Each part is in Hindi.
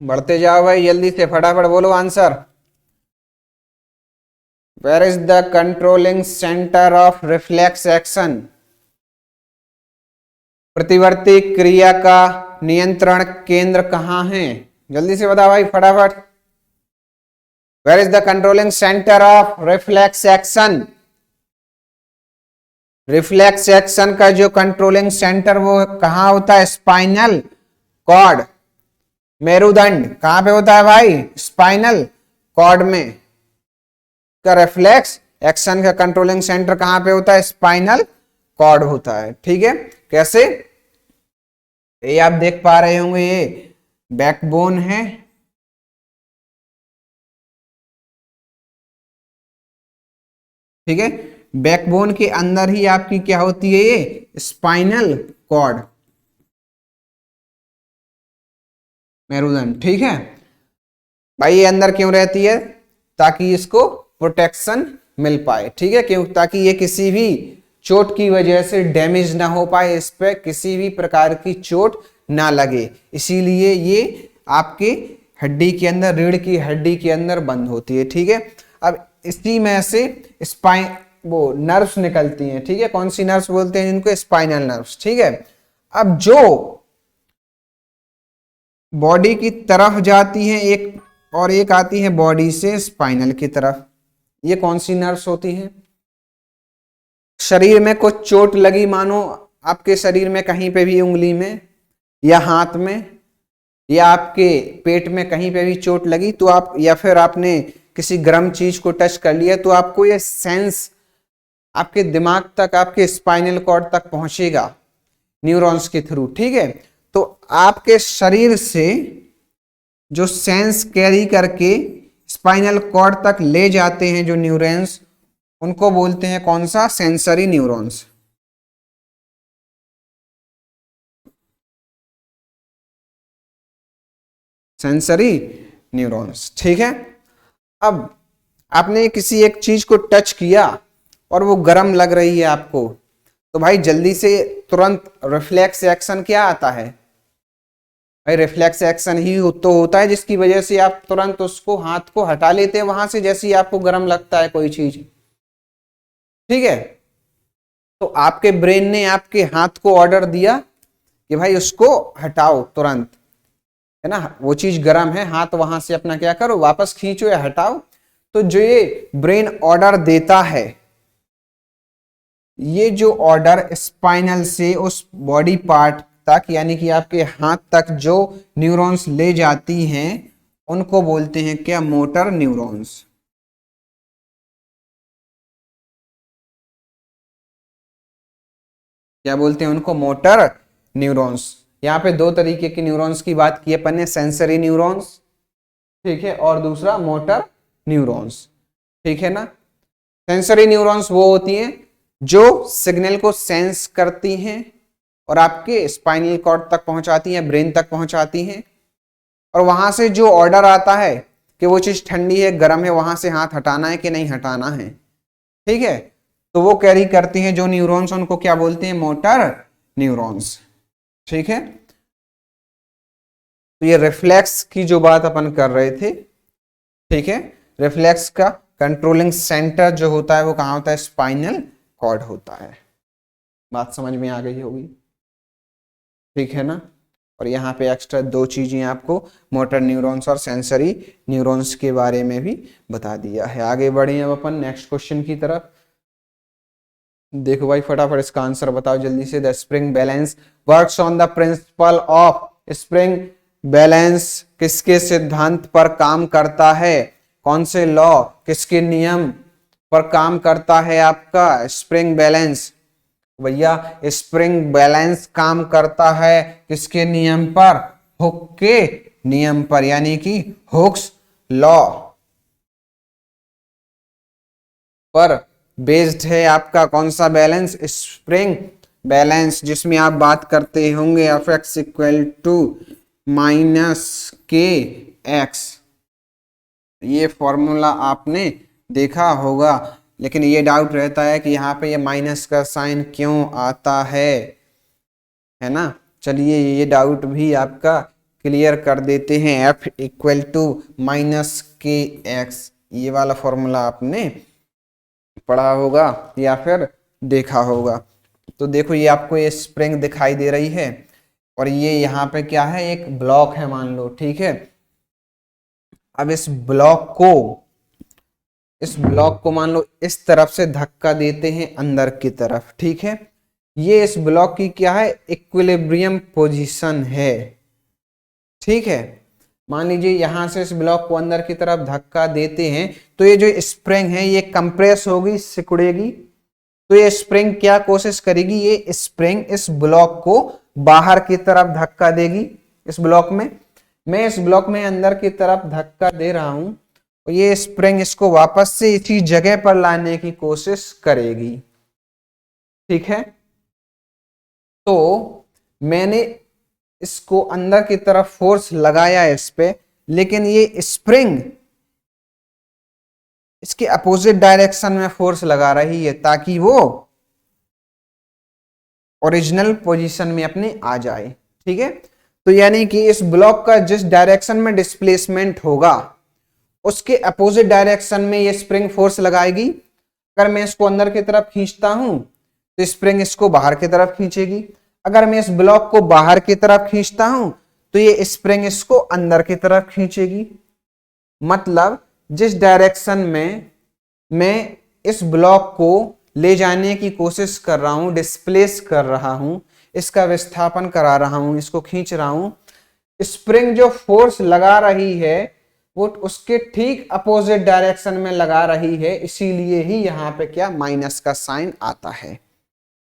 बढ़ते जाओ भाई, जल्दी से फटाफट बोलो answer. Where is the controlling centre of reflex action? प्रतिवर्ती क्रिया का नियंत्रण केंद्र कहाँ है? जल्दी से बताओ भाई फटाफट। Where is the controlling centre of reflex action? Reflex action का जो कंट्रोलिंग सेंटर वो कहाँ होता है? स्पाइनल कॉर्ड, मेरुदंड कहां पे होता है भाई? स्पाइनल कॉर्ड में। का रिफ्लेक्स एक्शन का कंट्रोलिंग सेंटर कहां पे होता है? स्पाइनल कॉर्ड होता है। ठीक है, कैसे? ये आप देख पा रहे होंगे, ये बैकबोन है, ठीक है। बैकबोन के अंदर ही आपकी क्या होती है? ये स्पाइनल कॉर्ड, मेरुदंड। ठीक है भाई, ये अंदर क्यों रहती है? ताकि इसको प्रोटेक्शन मिल पाए। ठीक है, क्यों? ताकि ये किसी भी चोट की वजह से डैमेज ना हो पाए, इस पे किसी भी प्रकार की चोट ना लगे, इसीलिए ये आपके हड्डी के अंदर, रीढ़ की हड्डी के अंदर बंद होती है। ठीक है, अब इसी में से स्पाइन वो नर्व्स निकलती हैं। ठीक है, कौन सी नर्व्स बोलते हैं जिनको? Spinal nerves. ठीक है, अब जो बॉडी की तरफ जाती है एक, और एक आती है बॉडी से स्पाइनल की तरफ, ये कौन सी नर्व्स होती हैं? शरीर में कुछ चोट लगी, मानो आपके शरीर में कहीं पे भी, उंगली में या हाथ में या आपके पेट में कहीं पे भी चोट लगी, तो आप, या फिर आपने किसी गर्म चीज को टच कर लिया, तो आपको ये सेंस आपके दिमाग तक, आपके स्पाइनल कॉर्ड तक पहुंचेगा न्यूरॉन्स के थ्रू। ठीक है, तो आपके शरीर से जो सेंस कैरी करके स्पाइनल कॉर्ड तक ले जाते हैं जो न्यूरॉन्स, उनको बोलते हैं कौन सा? Sensory neurons. Sensory neurons. ठीक है, अब आपने किसी एक चीज को टच किया और वो गर्म लग रही है आपको, तो भाई जल्दी से तुरंत रिफ्लेक्स एक्शन क्या आता है? भाई रिफ्लेक्स एक्शन ही तो होता है जिसकी वजह से आप तुरंत उसको, हाथ को हटा लेते हैं वहां से, जैसे ही आपको गर्म लगता है कोई चीज। ठीक है, तो आपके ब्रेन ने आपके हाथ को ऑर्डर दिया कि भाई उसको हटाओ तुरंत, है ना, वो चीज गर्म है, हाथ वहां से अपना क्या करो, वापस खींचो या हटाओ। तो जो ये ब्रेन ऑर्डर देता है, ये जो ऑर्डर स्पाइनल से उस बॉडी पार्ट तक, यानी कि आपके हाथ तक जो न्यूरॉन्स ले जाती हैं, उनको बोलते हैं क्या? Motor neurons. क्या बोलते हैं उनको? Motor neurons. यहाँ पे दो तरीके के न्यूरॉन्स की बात की अपन ने, सेंसरी न्यूरॉन्स, ठीक है, और दूसरा मोटर न्यूरॉन्स। ठीक है ना, सेंसरी न्यूरॉन्स वो होती हैं जो सिग्नल को सेंस करती हैं और आपके स्पाइनल कॉर्ड तक पहुंचाती हैं, ब्रेन तक पहुंचाती हैं, और वहां से जो ऑर्डर आता है कि वो चीज ठंडी है, गर्म है, वहां से हाथ हटाना है कि नहीं हटाना है। ठीक है, तो वो कैरी करती हैं जो न्यूरॉन्स, उनको क्या बोलते हैं? Motor neurons. ठीक है, तो ये रिफ्लेक्स की जो बात अपन कर रहे थे, ठीक है, रिफ्लेक्स का कंट्रोलिंग सेंटर जो होता है वो कहाँ होता है? स्पाइनल कॉर्ड होता है। बात समझ में आ गई होगी, ठीक है ना। और यहाँ पे एक्स्ट्रा दो चीजें आपको मोटर न्यूरॉन्स और सेंसरी न्यूरॉन्स के बारे में भी बता दिया है। आगे बढ़े अब अपन नेक्स्ट क्वेश्चन की तरफ। देखो भाई फटाफट इसका आंसर बताओ जल्दी से। The spring balance works on the principle of, spring balance किसके सिद्धांत पर काम करता है? कौन से लॉ, किसके नियम पर काम करता है आपका स्प्रिंग बैलेंस? भैया स्प्रिंग बैलेंस काम करता है किसके नियम पर? हुक के नियम पर, यानी कि हुक्स लॉ पर बेस्ड है आपका कौन सा बैलेंस? स्प्रिंग बैलेंस, जिसमें आप बात करते होंगे F X equal to minus K X. ये फॉर्मूला आपने देखा होगा, लेकिन ये डाउट रहता है कि यहाँ पे ये माइनस का साइन क्यों आता है ना। चलिए ये डाउट भी आपका क्लियर कर देते हैं। F equal to minus K X, ये वाला फॉर्मूला आपने पढ़ा होगा या फिर देखा होगा। तो देखो ये आपको ये स्प्रिंग दिखाई दे रही है और ये यहाँ पे क्या है, एक ब्लॉक है मान लो, ठीक है। अब इस ब्लॉक को मान लो इस तरफ से धक्का देते हैं अंदर की तरफ, ठीक है। ये इस ब्लॉक की क्या है, इक्विलिब्रियम पोजीशन है, ठीक है। मान लीजिए यहां से इस ब्लॉक को अंदर की तरफ धक्का देते हैं तो ये जो स्प्रिंग है ये कंप्रेस होगी, सिकुड़ेगी। तो ये स्प्रिंग क्या कोशिश करेगी, ये स्प्रिंग इस ब्लॉक को बाहर की तरफ धक्का देगी। इस ब्लॉक में, मैं इस ब्लॉक में अंदर की तरफ धक्का दे रहा हूं और ये स्प्रिंग इसको वापस से इसी जगह पर लाने की कोशिश करेगी, ठीक है। तो मैंने इसको अंदर की तरफ फोर्स लगाया है इस पे, लेकिन ये स्प्रिंग इसके अपोजिट डायरेक्शन में फोर्स लगा रही है ताकि वो ओरिजिनल पोजीशन में अपने आ जाए, ठीक है। तो यानी कि इस ब्लॉक का जिस डायरेक्शन में डिस्प्लेसमेंट होगा उसके अपोजिट डायरेक्शन में ये स्प्रिंग फोर्स लगाएगी। अगर मैं इसको अंदर की तरफ खींचता हूं तो स्प्रिंग इसको बाहर की तरफ खींचेगी। अगर मैं इस ब्लॉक को बाहर की तरफ खींचता हूं तो ये स्प्रिंग इसको अंदर की तरफ खींचेगी। मतलब जिस डायरेक्शन में मैं इस ब्लॉक को ले जाने की कोशिश कर रहा हूं, डिस्प्लेस कर रहा हूं, इसका विस्थापन करा रहा हूं, इसको खींच रहा हूं, स्प्रिंग जो फोर्स लगा रही है वो उसके ठीक अपोजिट डायरेक्शन में लगा रही है। इसीलिए ही यहां पे क्या, माइनस का साइन आता है।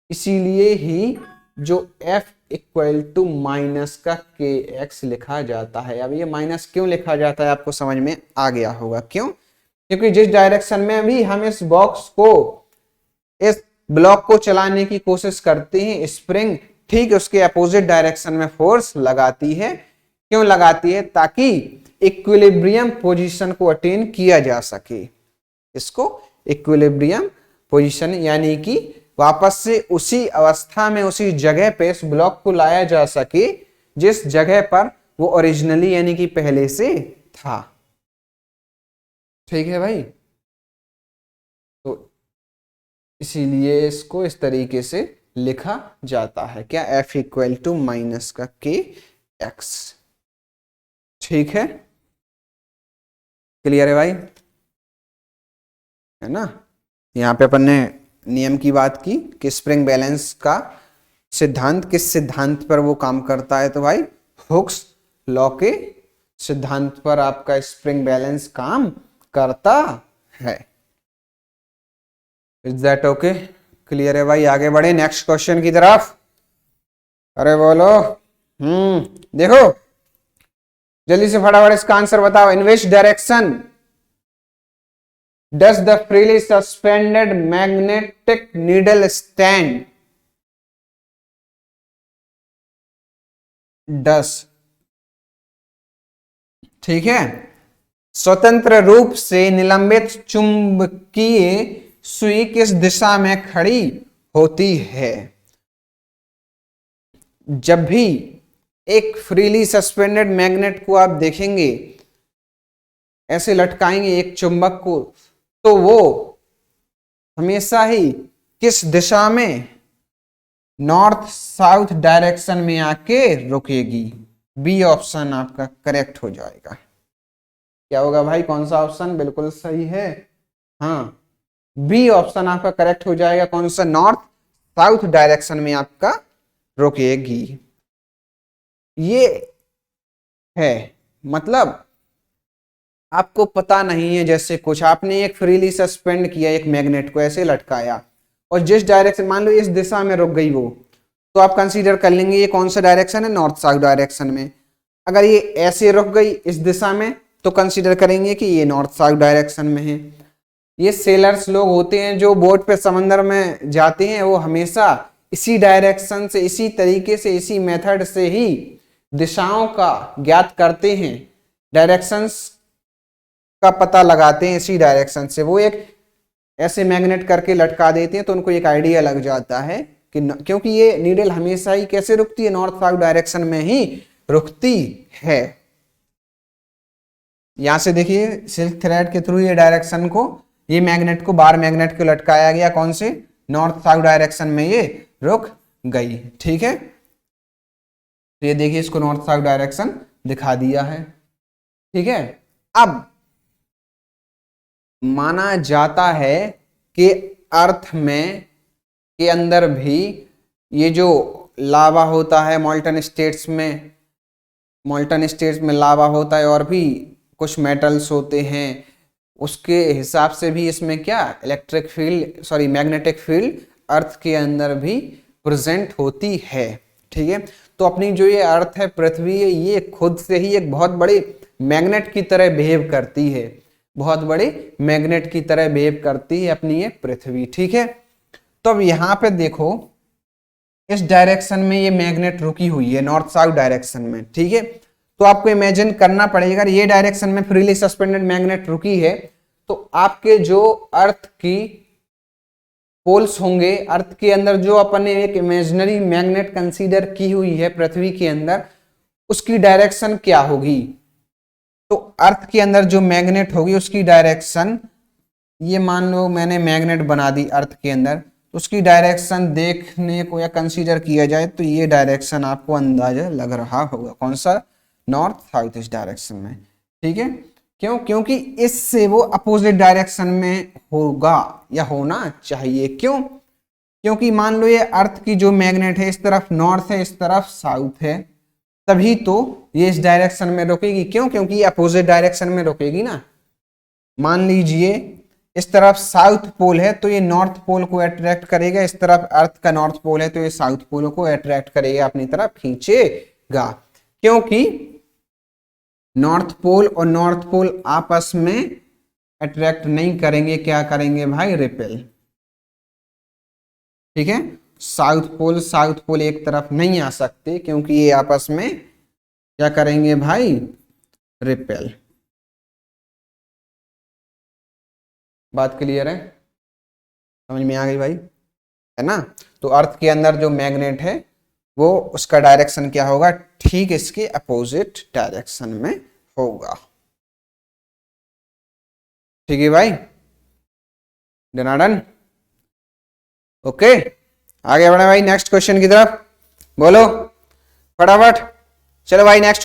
इसीलिए ही जो F इक्वल टू माइनस का के एक्स लिखा जाता है। अब ये माइनस क्यों लिखा जाता है आपको समझ में आ गया होगा, क्यों? क्योंकि जिस डायरेक्शन में भी हम इस बॉक्स को, इस ब्लॉक को चलाने की कोशिश करते हैं, स्प्रिंग ठीक उसके अपोजिट डायरेक्शन में फोर्स लगाती है। क्यों लगाती है? ताकि इक्विलिब्रियम पोजीशन को अटेन किया जा सके। इसको इक्विलिब्रियम पोजीशन यानी कि वापस से उसी अवस्था में, उसी जगह पे इस ब्लॉक को लाया जा सके जिस जगह पर वो ओरिजिनली यानी कि पहले से था। ठीक है भाई। तो इसीलिए इसको इस तरीके से लिखा जाता है, क्या, F इक्वल टू माइनस का के एक्स। ठीक है, क्लियर है भाई? है ना। यहाँ पे अपन ने नियम की बात की कि स्प्रिंग बैलेंस का सिद्धांत किस सिद्धांत पर वो काम करता है, तो भाई हुक्स लॉ के सिद्धांत पर आपका स्प्रिंग बैलेंस काम करता है। Is that okay? क्लियर है भाई? आगे बढ़े नेक्स्ट क्वेश्चन की तरफ। अरे बोलो। देखो जल्दी से फटाफट इसका आंसर बताओ। In which direction does the freely suspended magnetic needle stand? does, ठीक है, स्वतंत्र रूप से निलंबित चुंबकीय सुई किस दिशा में खड़ी होती है? जब भी एक फ्रीली सस्पेंडेड मैग्नेट को आप देखेंगे, ऐसे लटकाएंगे एक चुंबक को, तो वो हमेशा ही किस दिशा में, नॉर्थ साउथ डायरेक्शन में आके रुकेगी। बी ऑप्शन आपका करेक्ट हो जाएगा। क्या होगा भाई? कौन सा ऑप्शन बिल्कुल सही है? हाँ, बी ऑप्शन आपका करेक्ट हो जाएगा। कौन सा? नॉर्थ साउथ डायरेक्शन में आपका रुकेगी। ये है मतलब आपको पता नहीं है, जैसे कुछ आपने एक फ्रीली सस्पेंड किया एक मैग्नेट को, ऐसे लटकाया और जिस डायरेक्शन, मान लो इस दिशा में रुक गई वो, तो आप कंसीडर कर लेंगे ये कौन सा डायरेक्शन है? नॉर्थ साउथ डायरेक्शन में। अगर ये ऐसे रुक गई इस दिशा में तो कंसीडर करेंगे कि ये नॉर्थ साउथ डायरेक्शन में है। ये सेलर्स लोग होते हैं जो बोट पे समंदर में जाते हैं, वो हमेशा इसी डायरेक्शन से, इसी तरीके से, इसी मेथड से ही दिशाओं का ज्ञात करते हैं, डायरेक्शंस का पता लगाते हैं इसी डायरेक्शन से। वो एक ऐसे मैग्नेट करके लटका देते हैं तो उनको एक आइडिया लग जाता है कि क्योंकि ये नीडल हमेशा ही कैसे रुकती है? नॉर्थ साउथ डायरेक्शन में ही रुकती है। यहां से देखिए सिल्क थ्रेड के थ्रू ये डायरेक्शन को, ये मैग्नेट को, बार मैग्नेट को लटकाया गया, कौन से, नॉर्थ साउथ डायरेक्शन में ये रुक गई। ठीक है, तो ये देखिए इसको नॉर्थ साउथ डायरेक्शन दिखा दिया है। ठीक है, अब माना जाता है कि अर्थ में के अंदर भी ये जो लावा होता है मॉल्टन स्टेट्स में, मॉल्टन स्टेट्स में लावा होता है और भी कुछ मेटल्स होते हैं, उसके हिसाब से भी इसमें क्या electric field, sorry magnetic field earth के अंदर भी प्रेजेंट होती है। ठीक है, तो अपनी जो ये अर्थ है, पृथ्वी है, ये खुद से ही एक बहुत बड़ी मैग्नेट की तरह बिहेव करती है, बहुत बड़ी मैग्नेट की तरह बिहेव करती है अपनी ये पृथ्वी। ठीक है, तो अब यहाँ पे देखो इस डायरेक्शन में ये मैग्नेट रुकी हुई है, नॉर्थ साउथ डायरेक्शन में। ठीक है, तो आपको इमेजिन करना पड़ेगा, ये डायरेक्शन में फ्रीली सस्पेंडेड मैग्नेट रुकी है, तो आपके जो अर्थ की पोल्स होंगे, अर्थ के अंदर जो अपन ने एक इमेजिनरी मैग्नेट कंसीडर की हुई है पृथ्वी के अंदर, उसकी डायरेक्शन क्या होगी। तो अर्थ के अंदर जो मैग्नेट होगी उसकी डायरेक्शन, ये मान लो मैंने मैग्नेट बना दी अर्थ के अंदर, तो उसकी डायरेक्शन देखने को या कंसीडर किया जाए तो ये डायरेक्शन आपको अंदाजा लग रहा होगा, कौन सा, नॉर्थ साउथ ईस्ट डायरेक्शन में। ठीक है, क्यों, क्योंकि इससे वो अपोजिट डायरेक्शन में होगा या होना चाहिए। क्यों, क्योंकि मान लो ये अर्थ की जो मैग्नेट है इस तरफ नॉर्थ है, इस तरफ साउथ है, तभी तो ये इस डायरेक्शन में रुकेगी। क्यों, क्योंकि ये अपोजिट डायरेक्शन में रुकेगी ना। मान लीजिए इस तरफ साउथ पोल है तो ये नॉर्थ पोल को अट्रैक्ट करेगा, इस तरफ अर्थ का नॉर्थ पोल है तो ये साउथ पोल को अट्रैक्ट करेगा, अपनी तरफ खींचेगा। क्योंकि नॉर्थ पोल और नॉर्थ पोल आपस में अट्रैक्ट नहीं करेंगे, क्या करेंगे भाई, रिपेल। ठीक है, साउथ पोल एक तरफ नहीं आ सकते क्योंकि ये आपस में क्या करेंगे भाई, रिपेल। बात क्लियर है, समझ में आ गई भाई, है ना। तो अर्थ के अंदर जो मैग्नेट है वो उसका डायरेक्शन क्या होगा, ठीक इसके अपोजिट डायरेक्शन में होगा। ठीक है भाई, डन। ओके, आगे बढ़े भाई नेक्स्ट क्वेश्चन की तरफ, बोलो फटाफट, चलो भाई नेक्स्ट।